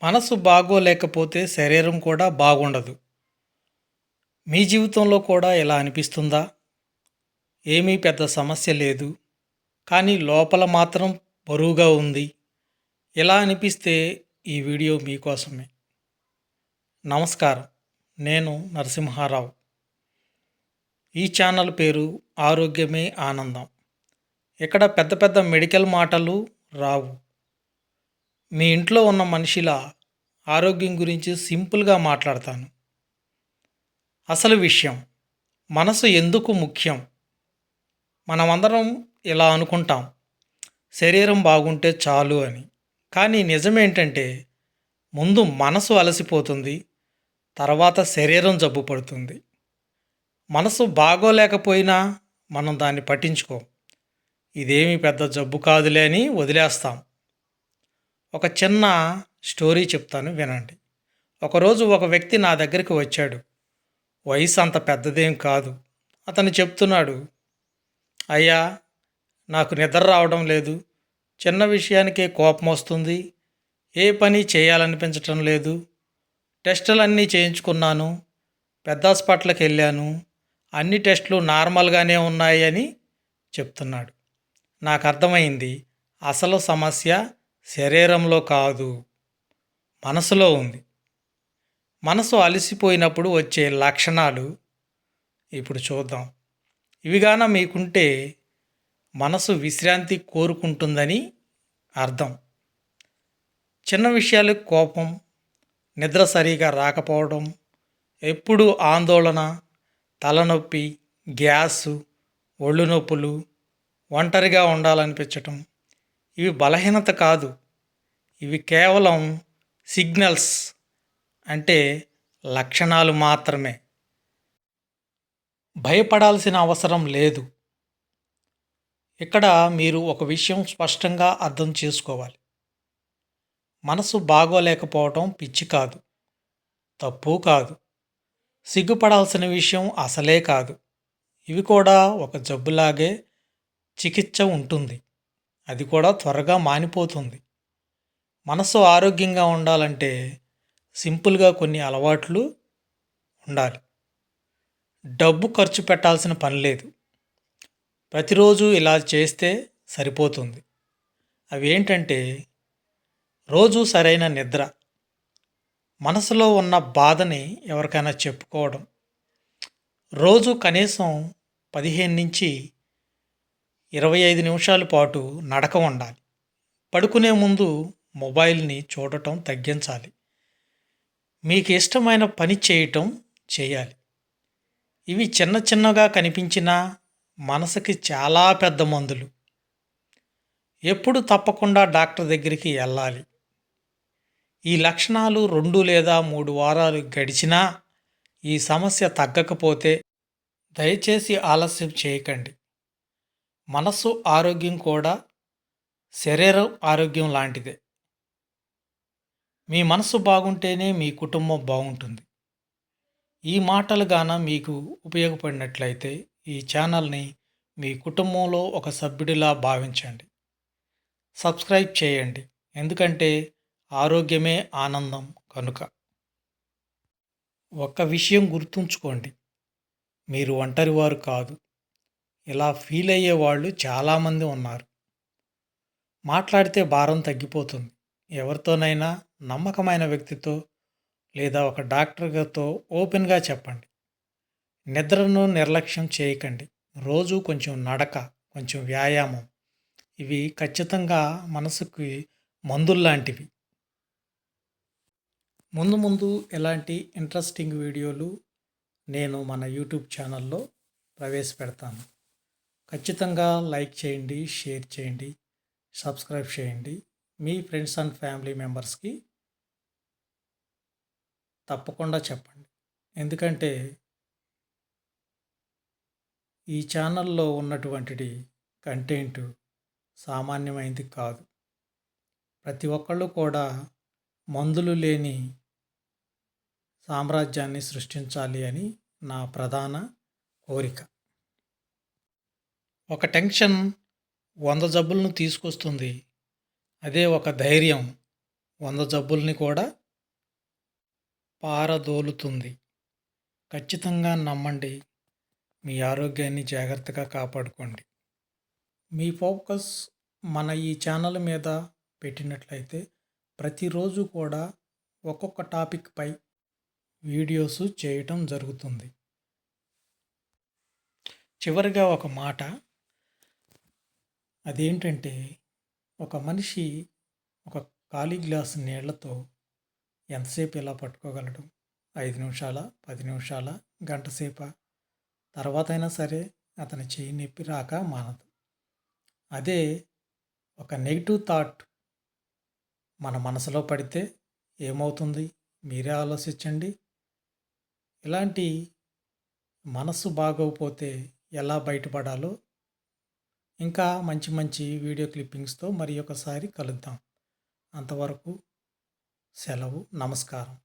మనసు బాగోలేకపోతే శరీరం కూడా బాగుండదు. మీ జీవితంలో కూడా ఇలా అనిపిస్తుందా? ఏమీ పెద్ద సమస్య లేదు. కానీ లోపల మాత్రం బరువుగా ఉంది. ఇలా అనిపిస్తే ఈ వీడియో మీకోసమే. నమస్కారం. నేను నరసింహారావు. ఈ ఛానల్ పేరు ఆరోగ్యమే ఆనందం. ఇక్కడ పెద్ద పెద్ద మెడికల్ మాటలు రావు. మీ ఇంట్లో ఉన్న మనిషిలా ఆరోగ్యం గురించి సింపుల్గా మాట్లాడతాను. అసలు విషయం, మనసు ఎందుకు ముఖ్యం? మనమందరం ఇలా అనుకుంటాం, శరీరం బాగుంటే చాలు అని. కానీ నిజమేంటంటే ముందు మనసు అలసిపోతుంది, తర్వాత శరీరం జబ్బు పడుతుంది. మనసు బాగోలేకపోయినా మనం దాన్ని పట్టించుకోం. ఇదేమీ పెద్ద జబ్బు కాదులే అని వదిలేస్తాం. ఒక చిన్న స్టోరీ చెప్తాను, వినండి. ఒకరోజు ఒక వ్యక్తి నా దగ్గరికి వచ్చాడు. వయసు అంత పెద్దదేం కాదు. అతను చెప్తున్నాడు, అయ్యా, నాకు నిద్ర రావడం లేదు, చిన్న విషయానికే కోపం వస్తుంది, ఏ పని చేయాలనిపించటం లేదు, టెస్టులన్నీ చేయించుకున్నాను, పెద్ద హాస్పిటల్కి వెళ్ళాను, అన్ని టెస్టులు నార్మల్గానే ఉన్నాయి అని చెప్తున్నాడు. నాకు అర్థమైంది, అసలు సమస్య శరీరంలో కాదు, మనసులో ఉంది. మనసు అలసిపోయినప్పుడు వచ్చే లక్షణాలు ఇప్పుడు చూద్దాం. ఇవిగాన మీకుంటే మనసు విశ్రాంతి కోరుకుంటుందని అర్థం. చిన్న విషయాలకు కోపం, నిద్ర సరిగా రాకపోవడం, ఎప్పుడు ఆందోళన, తలనొప్పి, గ్యాసు, ఒళ్ళు నొప్పులు, ఒంటరిగా ఉండాలనిపించటం, ఇవి బలహీనత కాదు. ఇవి కేవలం సిగ్నల్స్, అంటే లక్షణాలు మాత్రమే. భయపడాల్సిన అవసరం లేదు. ఇక్కడ మీరు ఒక విషయం స్పష్టంగా అర్థం చేసుకోవాలి. మనసు బాగోలేకపోవటం పిచ్చి కాదు, తప్పు కాదు, సిగ్గుపడాల్సిన విషయం అసలే కాదు. ఇవి కూడా ఒక జబ్బులాగే చికిత్స ఉంటుంది. అది కూడా త్వరగా మానిపోతుంది. మనసు ఆరోగ్యంగా ఉండాలంటే సింపుల్గా కొన్ని అలవాట్లు ఉండాలి. డబ్బు ఖర్చు పెట్టాల్సిన పని లేదు. ప్రతిరోజు ఇలా చేస్తే సరిపోతుంది. అవి ఏంటంటే, రోజు సరైన నిద్ర, మనసులో ఉన్న బాధని ఎవరికైనా చెప్పుకోవడం, రోజు కనీసం 15 నుంచి 25 నిమిషాల పాటు నడక ఉండాలి. పడుకునే ముందు మొబైల్ని చూడటం తగ్గించాలి. మీకు ఇష్టమైన పని చేయటం చేయాలి. ఇవి చిన్న చిన్నగా కనిపించినా మనసుకి చాలా పెద్ద మందులు. ఎప్పుడు తప్పకుండా డాక్టర్ దగ్గరికి వెళ్ళాలి. ఈ లక్షణాలు 2 లేదా 3 వారాలు గడిచినా ఈ సమస్య తగ్గకపోతే దయచేసి ఆలస్యం చేయకండి. మనసు ఆరోగ్యం కూడా శరీరం ఆరోగ్యం లాంటిదే. మీ మనసు బాగుంటేనే మీ కుటుంబం బాగుంటుంది. ఈ మాటలు గాన మీకు ఉపయోగపడినట్లయితే ఈ ఛానల్ని మీ కుటుంబంలో ఒక సభ్యుడిలా భావించండి. సబ్స్క్రైబ్ చేయండి, ఎందుకంటే ఆరోగ్యమే ఆనందం కనుక. ఒక్క విషయం గుర్తుంచుకోండి, మీరు ఒంటరివారు కాదు. ఇలా ఫీల్ అయ్యే వాళ్ళు చాలామంది ఉన్నారు. మాట్లాడితే భారం తగ్గిపోతుంది. ఎవరితోనైనా నమ్మకమైన వ్యక్తితో లేదా ఒక డాక్టర్ గారితో ఓపెన్గా చెప్పండి. నిద్రను నిర్లక్ష్యం చేయకండి. రోజు కొంచెం నడక, కొంచెం వ్యాయామం, ఇవి ఖచ్చితంగా మనసుకి మందుల్లాంటివి. ముందు ముందు ఎలాంటి ఇంట్రెస్టింగ్ వీడియోలు నేను మన యూట్యూబ్ ఛానల్లో ప్రవేశపెడతాను. ఖచ్చితంగా లైక్ చేయండి, షేర్ చేయండి, సబ్స్క్రైబ్ చేయండి. మీ ఫ్రెండ్స్ అండ్ ఫ్యామిలీ మెంబర్స్కి తప్పకుండా చెప్పండి. ఎందుకంటే ఈ ఛానల్లో ఉన్నటువంటి కంటెంట్ సామాన్యమైనది కాదు. ప్రతి ఒక్కళ్ళు కూడా మందులు లేని సామ్రాజ్యాన్ని సృష్టించాలి అని నా ప్రధాన కోరిక. ఒక టెన్షన్ 100 జబ్బులను తీసుకొస్తుంది. అదే ఒక ధైర్యం 100 జబ్బుల్ని కూడా పారదోలుతుంది. ఖచ్చితంగా నమ్మండి. మీ ఆరోగ్యాన్ని జాగ్రత్తగా కాపాడుకోండి. మీ ఫోకస్ మన ఈ ఛానల్ మీద పెట్టినట్లయితే ప్రతిరోజు కూడా ఒక్కొక్క టాపిక్‌పై వీడియోస్ చేయటం జరుగుతుంది. చివరిగా ఒక మాట, అదేంటంటే ఒక మనిషి ఒక ఖాళీ గ్లాసు నీళ్లతో ఎంతసేపు ఇలా పట్టుకోగలడు? 5 నిమిషాలా? 10 నిమిషాలా? గంట సేపా? తర్వాతైనా సరే అతని చెయ్యి నొప్పి రాక మానదు. అదే ఒక నెగెటివ్ థాట్ మన మనసులో పడితే ఏమవుతుంది? మీరే ఆలోచించండి. ఇలాంటి మనసు బాగోకపోతే ఎలా బయటపడాలో ఇంకా మంచి మంచి వీడియో క్లిప్పింగ్స్తో మరి ఒకసారి కలుద్దాం. అంతవరకు సెలవు. నమస్కారం.